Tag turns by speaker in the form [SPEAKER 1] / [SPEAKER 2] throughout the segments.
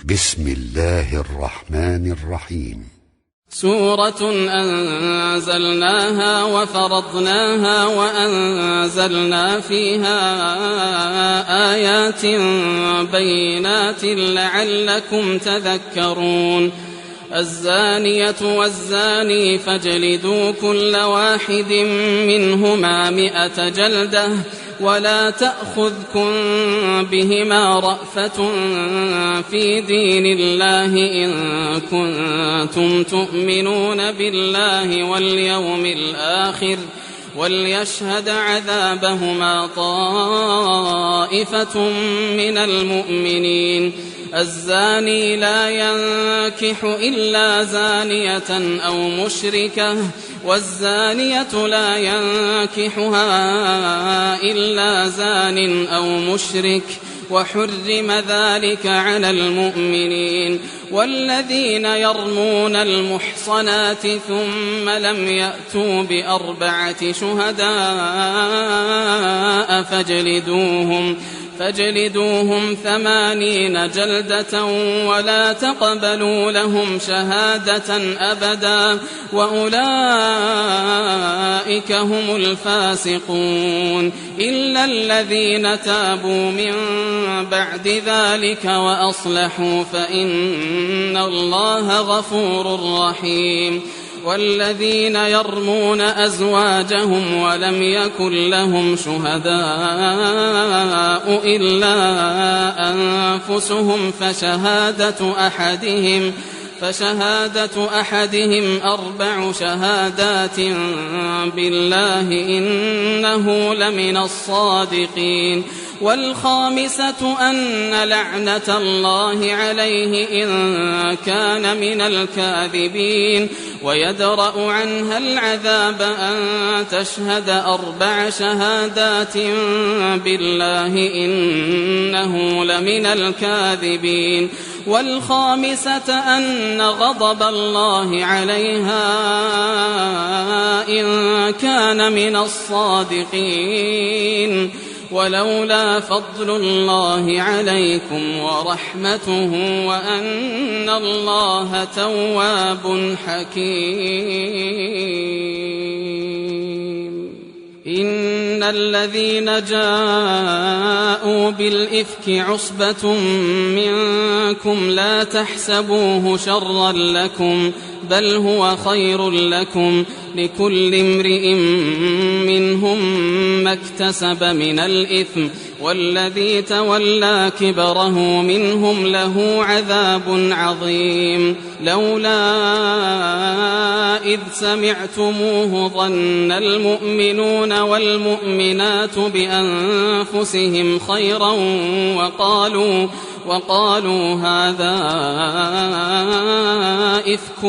[SPEAKER 1] بسم الله الرحمن الرحيم.
[SPEAKER 2] سورة أنزلناها وفرضناها وأنزلنا فيها آيات بينات لعلكم تذكرون. الزانية والزاني فاجلدوا كل واحد منهما 100 جلدة ولا تأخذكم بهما رأفة في دين الله إن كنتم تؤمنون بالله واليوم الآخر وليشهد عذابهما طائفة من المؤمنين. الزاني لا ينكح إلا زانية أو مشركة والزانية لا ينكحها إلا زان أو مشرك وحرم ذلك على المؤمنين. والذين يرمون المحصنات ثم لم يأتوا ب4 شهداء فاجلدوهم 80 جلدة ولا تقبلوا لهم شهادة أبدا وأولئك هم الفاسقون إلا الذين تابوا من بعد ذلك وأصلحوا فإن الله غفور رحيم. والذين يرمون أزواجهم ولم يكن لهم شهداء إلا أنفسهم فشهادة أحدهم 4 شهادات بالله إنه لمن الصادقين. والخامسة أن لعنة الله عليه إن كان من الكاذبين ويدرأ عنها العذاب أن تشهد 4 شهادات بالله إنه لمن الكاذبين. والخامسة أن غضب الله عليها إن كان من الصادقين. ولولا فضل الله عليكم ورحمته وأن الله تواب حكيم. إن الذين جاءوا بالإفك عصبة منكم لا تحسبوه شرا لكم بل هو خير لكم لكل امرئ منهم ما اكتسب من الإثم والذي تولى كبره منهم له عذاب عظيم. لولا إذ سمعتموه ظن المؤمنون والمؤمنات بأنفسهم خيرا وقالوا هذا إفك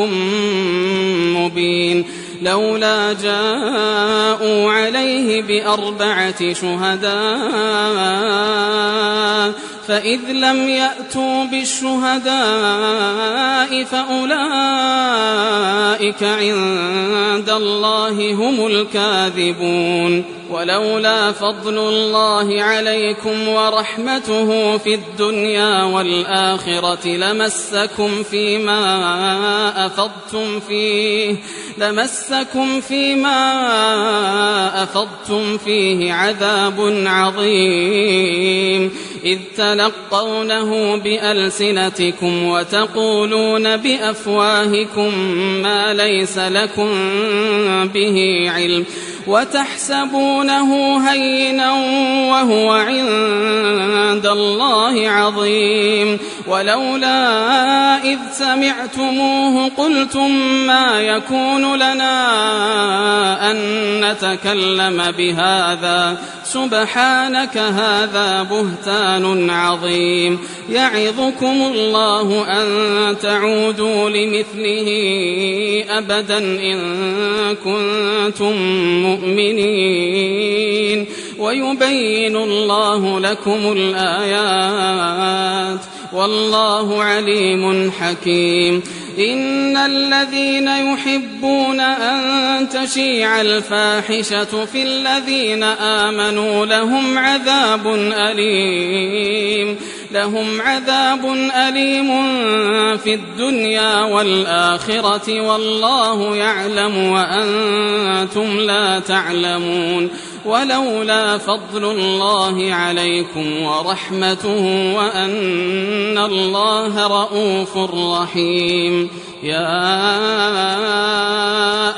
[SPEAKER 2] مبين. لولا جاءوا عليه ب4 شهداء فإذ لم يأتوا بالشهداء فأولئك عند الله هم الكاذبون. ولولا فضل الله عليكم ورحمته في الدنيا والآخرة لمسكم فيما أفضتم فيه عذاب عظيم إذ تلقونه بألسنتكم وتقولون بأفواهكم ما ليس لكم به علم وتحسبونه هينا وهو عند الله عظيم. ولولا إذ سمعتموه قلتم ما يكون لنا أن نتكلم بهذا سبحانك هذا بهتان عظيم. يعظكم الله أن تعودوا لمثله أبدا إن كنتم مؤمنين ويبين الله لكم الآيات والله عليم حكيم. إن الذين يحبون أن تشيع الفاحشة في الذين آمنوا لهم عذاب أليم لهم عذاب أليم في الدنيا والآخرة والله يعلم وأنتم لا تعلمون. ولولا فضل الله عليكم ورحمته وأن الله رءوف رحيم. يا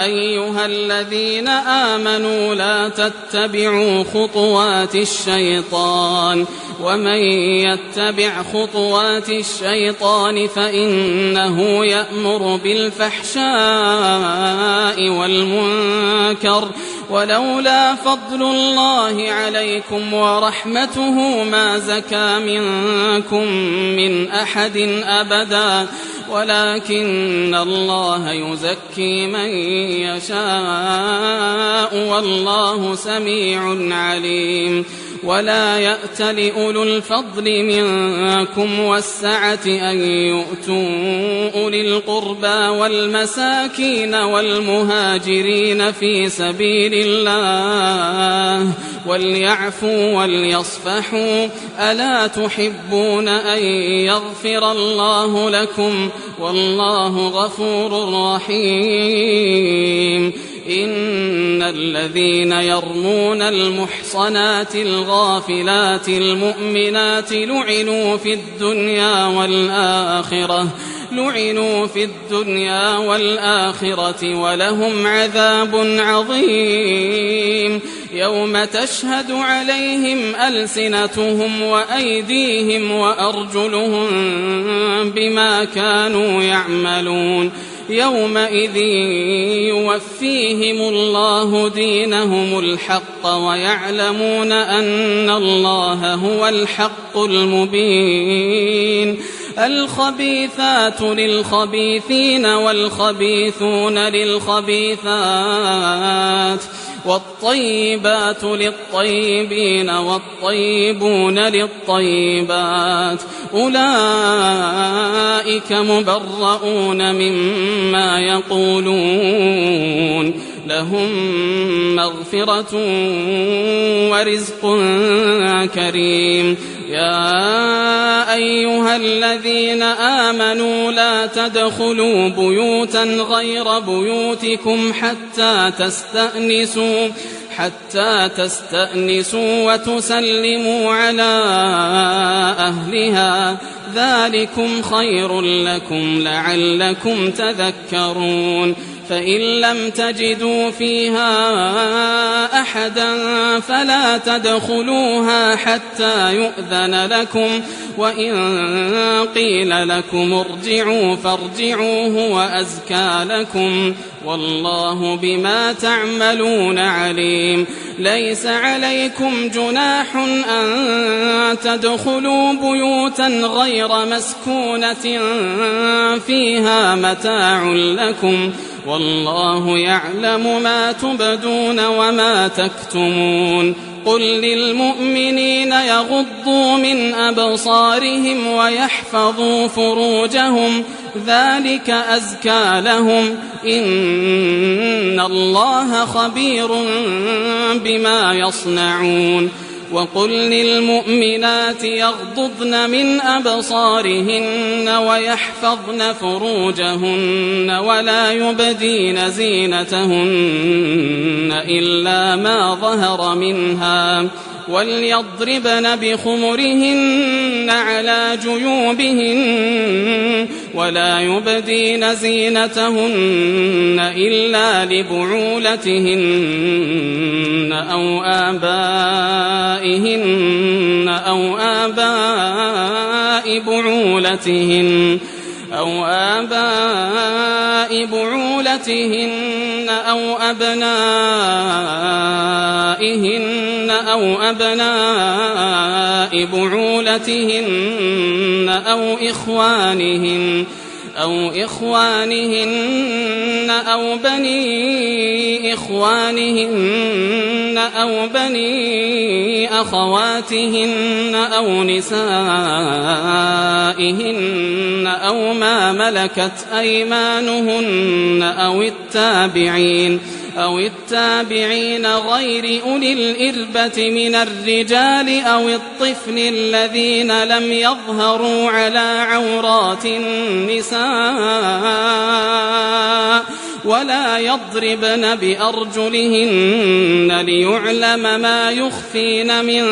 [SPEAKER 2] أيها الذين آمنوا لا تتبعوا خطوات الشيطان ومن يتبع خطوات الشيطان فإنه يأمر بالفحشاء والمنكر. ولولا فضل الله عليكم ورحمته ما زكى منكم من أحد أبدا ولكن الله يزكي من يشاء والله سميع عليم. ولا يأت لأولو الفضل منكم والسعة أن يؤتوا أولي القربى والمساكين والمهاجرين في سبيل الله وليعفوا وليصفحوا ألا تحبون أن يغفر الله لكم والله غفور رحيم. إن الذين يرمون المحصنات الغافلات المؤمنات لعنوا في الدنيا والآخرة ولهم عذاب عظيم. يوم تشهد عليهم ألسنتهم وأيديهم وأرجلهم بما كانوا يعملون. يومئذ يوفيهم الله دينهم الحق ويعلمون أن الله هو الحق المبين. الخبيثات للخبيثين والخبيثون للخبيثات والطيبات للطيبين والطيبون للطيبات أولئك مبرؤون مما يقولون لهم مغفرة ورزق كريم. يا أيها الذين آمنوا لا تدخلوا بيوتا غير بيوتكم حتى تستأنسوا وتسلموا على أهلها ذلكم خير لكم لعلكم تذكرون. فإن لم تجدوا فيها أحدا فلا تدخلوها حتى يؤذن لكم وإن قيل لكم ارجعوا فارجعوا هو أزكى لكم والله بما تعملون عليم. ليس عليكم جناح أن تدخلوا بيوتا غير مسكونة فيها متاع لكم والله يعلم ما تبدون وما تكتمون. قل للمؤمنين يغضوا من أبصارهم ويحفظوا فروجهم ذلك أزكى لهم إن الله خبير بما يصنعون. وقل للمؤمنات يغضضن من أبصارهن ويحفظن فروجهن ولا يبدين زينتهن إلا ما ظهر منها وليضربن بخمرهن على جيوبهن ولا يبدين زينتهن إلا لبعولتهن أو آبائهن أو آباء بعولتهن أو أبنائهن أو أبناء بعولتهن أو إخوانهن أو بني إخوانهن أو بني أخواتهن أو نسائهن أو ما ملكت أيمانهن أو التابعين غير أولي الإربة من الرجال أو الطفل الذين لم يظهروا على عورات النساء ولا يضربن بأرجلهن ليعلم ما يخفين من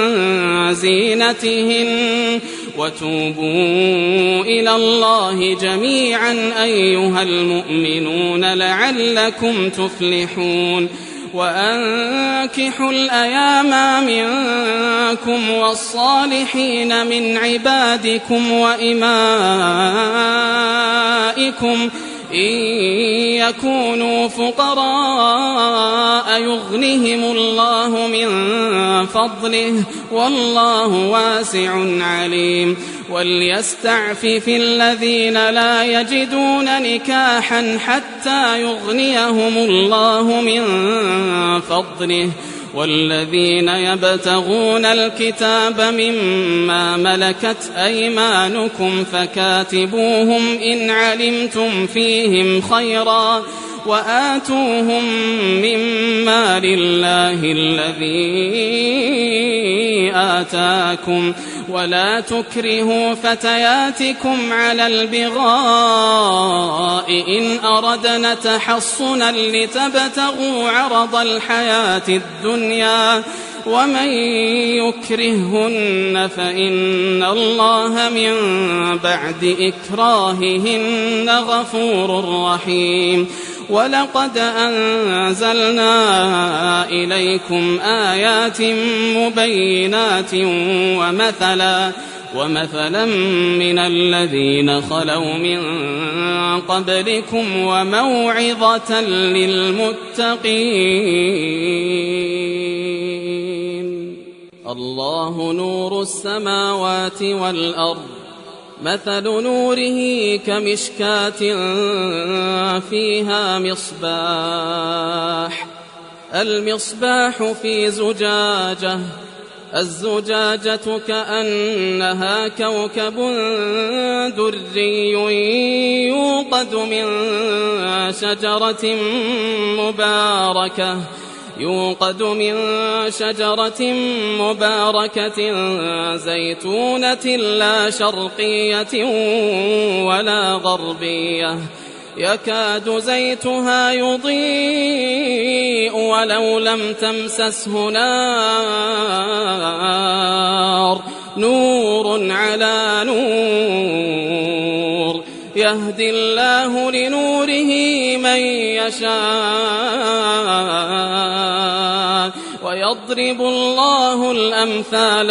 [SPEAKER 2] زينتهن وتوبوا إلى الله جميعا أيها المؤمنون لعلكم تفلحون وأنكحوا الأيام منكم والصالحين من عبادكم وإمائكم إن يكونوا فقراء يغنهم الله من فضله والله واسع عليم وليستعفف الذين لا يجدون نكاحا حتى يغنيهم الله من فضله والذين يبتغون الكتاب مما ملكت أيمانكم فكاتبوهم إن علمتم فيهم خيرا وآتوهم مما لله الذي آتاكم ولا تكرهوا فتياتكم على البغاء إن أردنا تحصنا لتبتغوا عرض الحياة الدنيا ومن يكرههن فإن الله من بعد إكراههن غفور رحيم ولقد أنزلنا إليكم آيات مبينات ومثلا من الذين خلوا من قبلكم وموعظة للمتقين الله نور السماوات والأرض مثل نوره كمشكاة فيها المصباح في زجاجة الزجاجة كأنها كوكب دري يوقد من شجرة مباركة زيتونة لا شرقية ولا غربية يكاد زيتها يضيء ولو لم تمسسه نار نور على نور يهدي الله لنوره من يشاء ويضرب الله الأمثال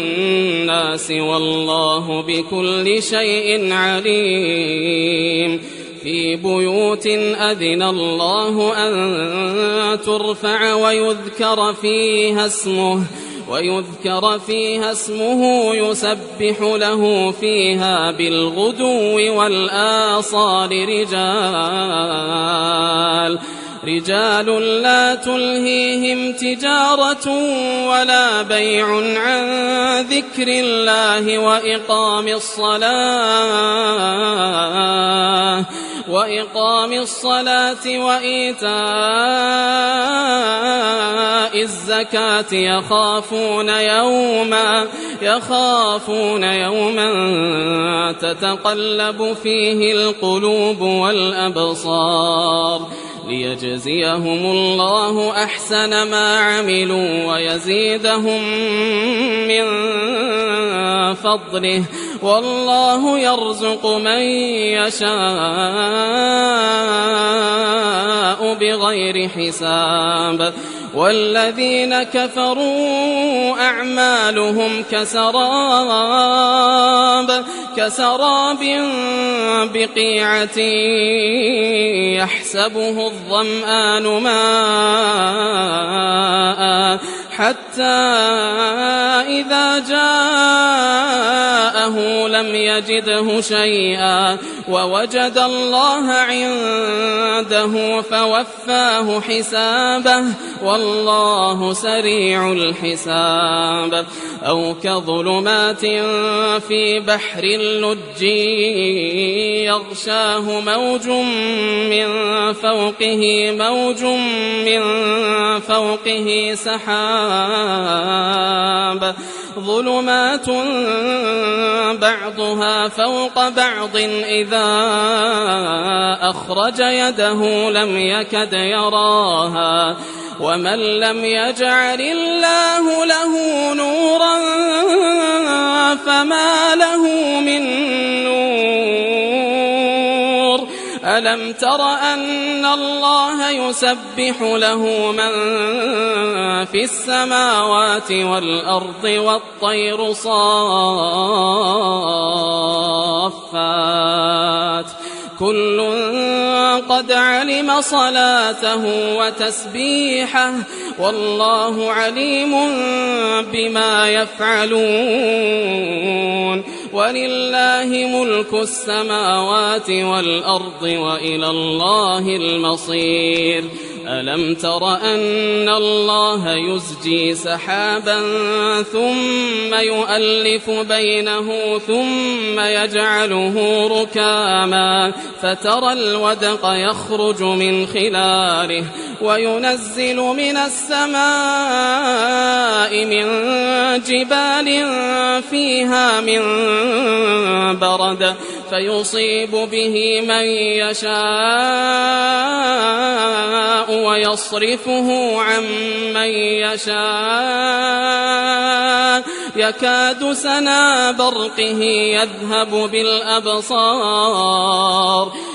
[SPEAKER 2] للناس والله بكل شيء عليم في بيوت أذن الله أن ترفع ويذكر فيها اسمه يسبح له فيها بالغدو والآصال رجال لا تلهيهم تجارة ولا بيع عن ذكر الله وإقام الصلاة وإيتاء الزكاة يخافون يوما تتقلب فيه القلوب والأبصار ليجزيهم الله أحسن ما عملوا ويزيدهم من فضله والله يرزق من يشاء بغير حساب والذين كفروا أعمالهم كسراب بقيعة يحسبه الظمآن ماء حتى إذا جاء سأله لم يجده شيئا ووجد الله عنده فوفاه حسابه والله سريع الحساب. أو كظلمات في بحر اللج يغشاه موج من فوقه سحاب ظلمات بعضها فوق بعض إذا أخرج يده لم يكد يراها ومن لم يجعل الله له نورا فما له من نور. ألم تر أن الله يسبح له من في السماوات والأرض والطير صافات كل قد علم صلاته وتسبيحه والله عليم بما يفعلون. ولله ملك السماوات والأرض وإلى الله المصير. ألم تر أن الله يزجي سحابا ثم يؤلف بينه ثم يجعله ركاما فترى الودق يخرج من خلاله وينزل من السماء من جبال فيها من برد فيصيب به من يشاء ويصرفه عن من يشاء يكاد سنا برقه يذهب بالأبصار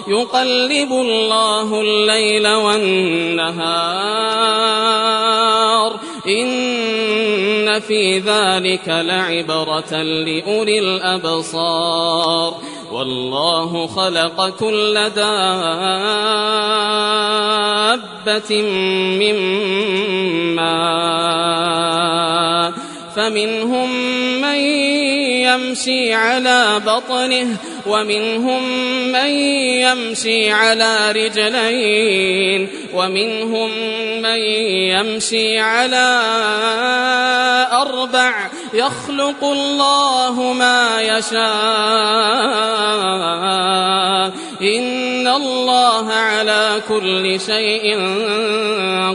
[SPEAKER 2] يقلب الله الليل والنهار إن في ذلك لعبرة لأولي الأبصار. والله خلق كل دابة من ماء فمنهم من يمشي على بطنه ومنهم من يمشي على رجلين ومنهم من يمشي على أربع يخلق الله ما يشاء إن الله على كل شيء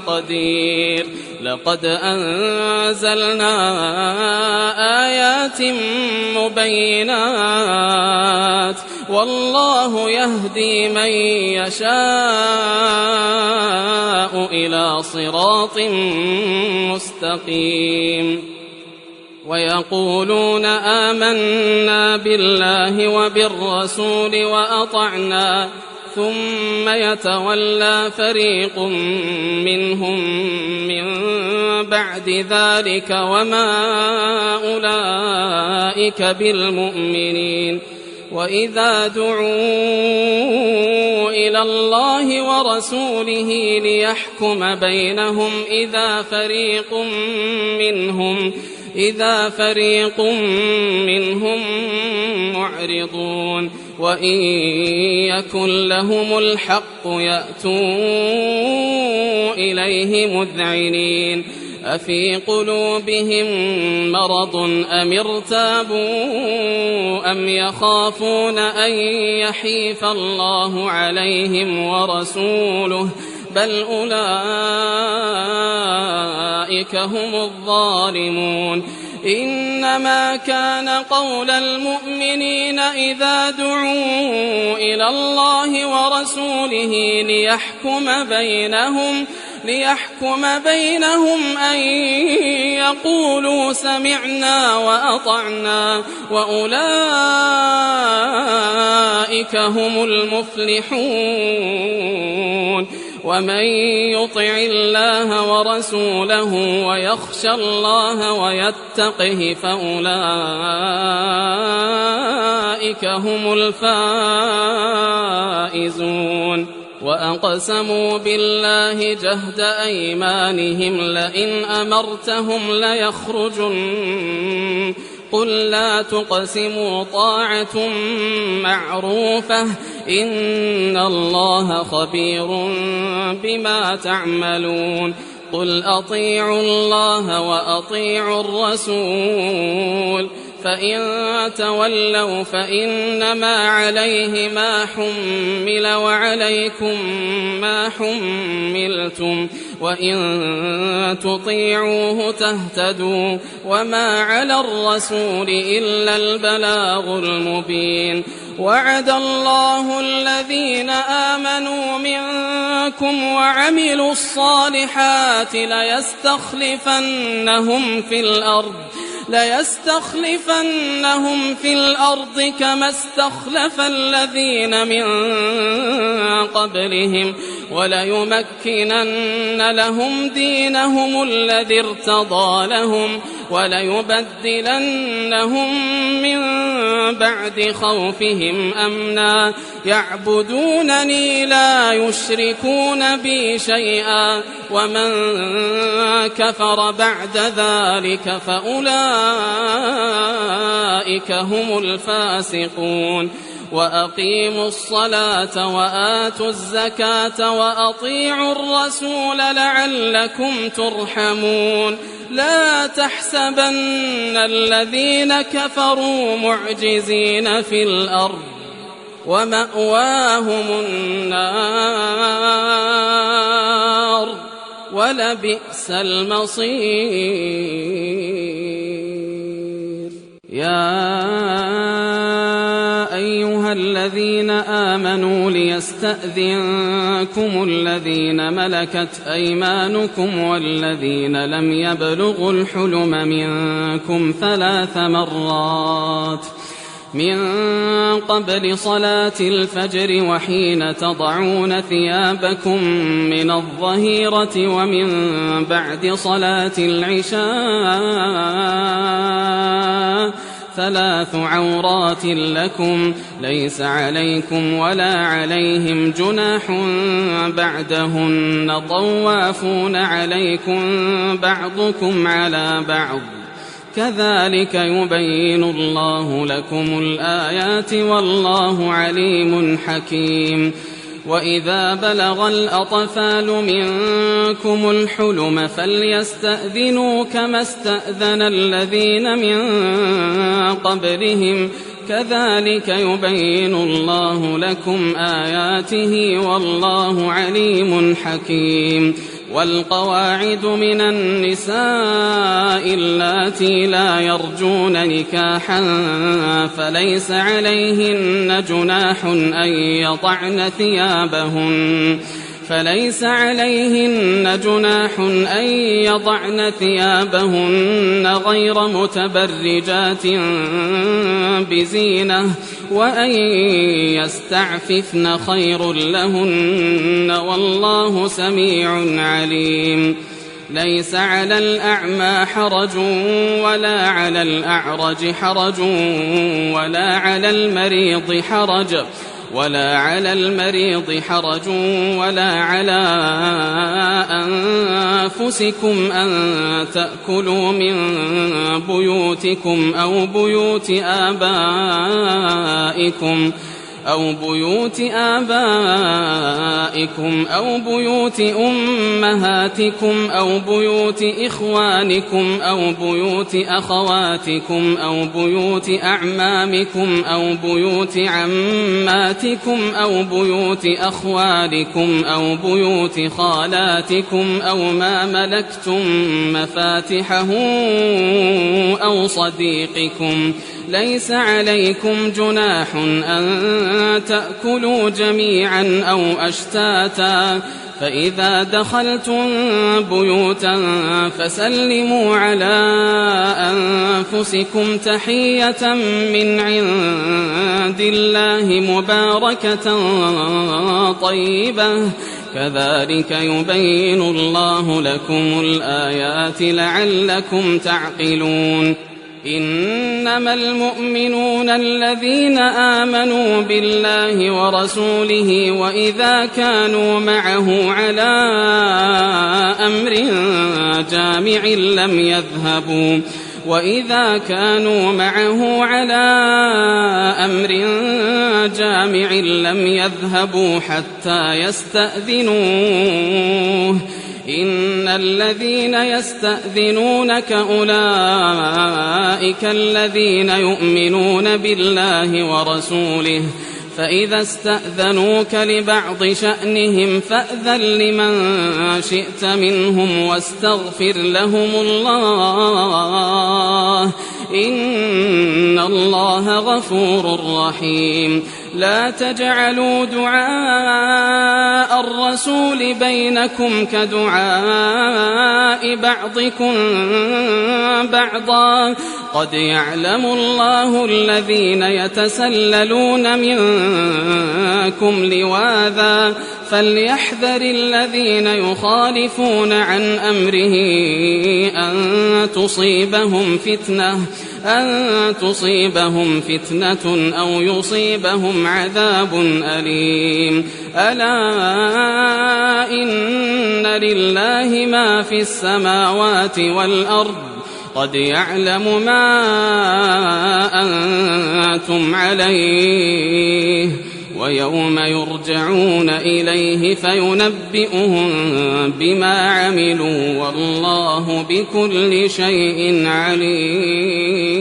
[SPEAKER 2] قدير. لقد أنزلنا آيات مبينات والله يهدي من يشاء إلى صراط مستقيم. ويقولون آمنا بالله وبالرسول وأطعنا ثم يتولى فريق منهم من بعد ذلك وما أولئك بالمؤمنين. وإذا دعوا إلى الله ورسوله ليحكم بينهم إذا فريق منهم معرضون وإن يكن لهم الحق يأتوا إليه مذعنين. أفي قلوبهم مرض أم ارتابوا أم يخافون أن يحيف الله عليهم ورسوله بل أولئك هم الظالمون. إنما كان قول المؤمنين إذا دعوا إلى الله ورسوله ليحكم بينهم أن يقولوا سمعنا وأطعنا وأولئك هم المفلحون. ومن يطع الله ورسوله ويخشى الله ويتقه فأولئك هم الفائزون. وأقسموا بالله جهد أيمانهم لئن أمرتهم ليخرجن قل لا تقسموا طاعة معروفة إن الله خبير بما تعملون قل أطيعوا الله وأطيعوا الرسول فإن تولوا فإنما عليه ما حمل وعليكم ما حملتم وإن تطيعوه تهتدوا وما على الرسول إلا البلاغ المبين وعد الله الذين آمنوا منكم وعملوا الصالحات ليستخلفنهم في الأرض كما استخلف الذين من قبلهم وليمكنن لهم دينهم الذي ارتضى لهم وليبدلنهم من بعد خوفهم أمنا يعبدونني لا يشركون بي شيئا ومن كفر بعد ذلك فأولئك هم الفاسقون وأقيموا الصلاة وآتوا الزكاة وأطيعوا الرسول لعلكم ترحمون لا تحسبن الذين كفروا معجزين في الأرض ومأواهم النار ولبئس المصير يا أيها الذين آمنوا ليستأذنكم الذين ملكت أيمانكم والذين لم يبلغوا الحلم منكم 3 مرات من قبل صلاة الفجر وحين تضعون ثيابكم من الظهيرة ومن بعد صلاة العشاء 3 عورات لكم ليس عليكم ولا عليهم جناح بعدهن طوافون عليكم بعضكم على بعض كذلك يبين الله لكم الآيات والله عليم حكيم وإذا بلغ الأطفال منكم الحلم فليستأذنوا كما استأذن الذين من قبلهم كذلك يبين الله لكم آياته والله عليم حكيم والقواعد من النساء اللاتي لا يرجون نكاحا فليس عليهن جناح أن يضعن ثيابهن غير متبرجات بزينة وأن يستعففن خير لهن والله سميع عليم ليس على الأعمى حرج ولا على الأعرج حرج ولا على المريض حرج ولا على أنفسكم أن تأكلوا من بيوتكم أو بيوت آبائكم أو بيوت أمهاتكم أو بيوت إخوانكم أو بيوت أخواتكم أو بيوت أعمامكم أو بيوت عماتكم أو بيوت أخوالكم أو بيوت خالاتكم أو ما ملكتم مفاتحه أو صديقكم ليس عليكم جناح أن تأكلوا جميعا أو أشتاتا فإذا دخلتم بيوتا فسلموا على أنفسكم تحية من عند الله مباركة طيبة كذلك يبين الله لكم الآيات لعلكم تعقلون إنما المؤمنون الذين آمنوا بالله ورسوله وإذا كانوا معه على أمر جامع لم يذهبوا وإذا كانوا معه على أمر جامع لم يذهبوا حتى يستأذنوه إن الذين يستأذنونك أولئك الذين يؤمنون بالله ورسوله فإذا استأذنوك لبعض شأنهم فأذن لمن شئت منهم واستغفر لهم الله إن الله غفور رحيم لا تجعلوا دعاء الرسول بينكم كدعاء بعضكم بعضا قد يعلم الله الذين يتسللون منكم لواذا فليحذر الذين يخالفون عن أمره أن تصيبهم فتنة أو يصيبهم عذاب أليم ألا إن لله ما في السماوات والأرض قد يعلم ما أنتم عليه ويوم يرجعون إليه فينبئهم بما عملوا والله بكل شيء عليم.